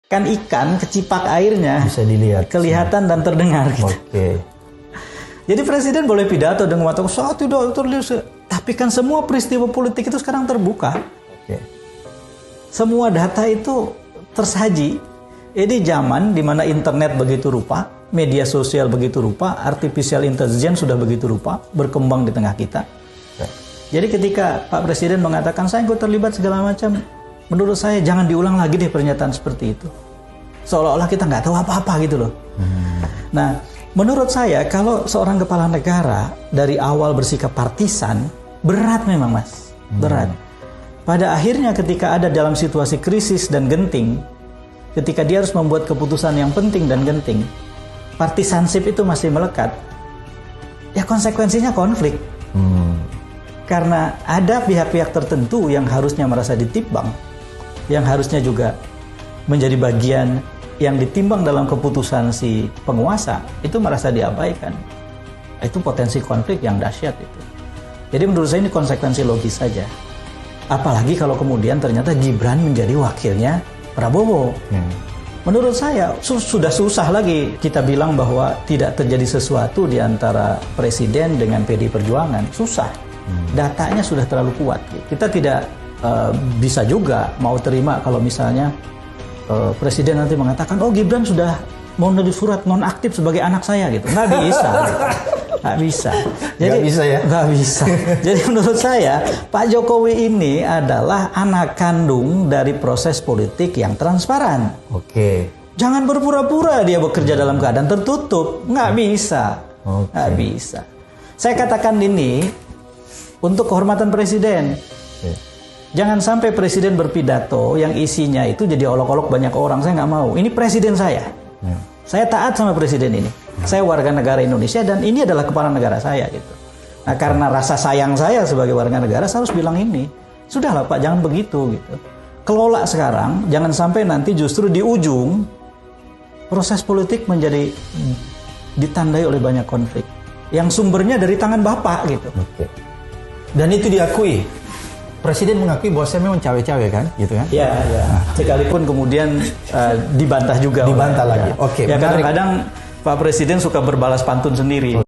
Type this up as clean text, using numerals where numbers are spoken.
kan ikan kecipak airnya bisa dilihat, kelihatan dan terdengar. Gitu. Oke. Jadi presiden boleh pidato dengan mengatakan saat tidak terlihat, tapi kan semua peristiwa politik itu sekarang terbuka. Oke. Semua data itu tersaji. Ini zaman di mana internet begitu rupa, media sosial begitu rupa, artificial intelligence sudah begitu rupa berkembang di tengah kita. Oke. Jadi ketika Pak Presiden mengatakan saya ikut terlibat segala macam, menurut saya jangan diulang lagi deh pernyataan seperti itu. Seolah-olah kita nggak tahu apa-apa gitu loh. Nah, menurut saya kalau seorang kepala negara dari awal bersikap partisan, berat memang Mas, berat. Pada akhirnya ketika ada dalam situasi krisis dan genting, ketika dia harus membuat keputusan yang penting dan genting, partisansip itu masih melekat, ya konsekuensinya konflik. Karena ada pihak-pihak tertentu yang harusnya merasa ditimbang, yang harusnya juga menjadi bagian yang ditimbang dalam keputusan si penguasa, itu merasa diabaikan. Itu potensi konflik yang dahsyat itu. Jadi menurut saya ini konsekuensi logis saja. Apalagi kalau kemudian ternyata Gibran menjadi wakilnya Prabowo. Menurut saya sudah susah lagi kita bilang bahwa tidak terjadi sesuatu di antara presiden dengan PD Perjuangan. Susah. Datanya sudah terlalu kuat. Kita tidak bisa juga mau terima kalau misalnya presiden nanti mengatakan, oh Gibran sudah mau nulis surat nonaktif sebagai anak saya gitu. Nggak bisa. Nggak bisa. Jadi, nggak bisa ya? Nggak bisa. Jadi menurut saya Pak Jokowi ini adalah anak kandung dari proses politik yang transparan. Oke. Jangan berpura-pura dia bekerja dalam keadaan tertutup. Nggak bisa. Nggak bisa. Saya katakan ini untuk kehormatan presiden. Jangan sampai presiden berpidato yang isinya itu jadi olok-olok banyak orang. Saya nggak mau. Ini presiden saya. Saya taat sama presiden ini. Saya warga negara Indonesia dan ini adalah kepala negara saya gitu. Nah, karena rasa sayang saya sebagai warga negara, saya harus bilang ini. Sudahlah Pak, jangan begitu gitu. Kelola sekarang, jangan sampai nanti justru di ujung proses politik menjadi ditandai oleh banyak konflik yang sumbernya dari tangan Bapak gitu. Oke. Dan itu diakui. Presiden mengakui bahwa saya memang cawe-cawe kan, gitu kan? Ya, ya. Sekalipun kemudian dibantah juga. Dibantah lagi. Oke. Ya kadang-kadang Pak Presiden suka berbalas pantun sendiri.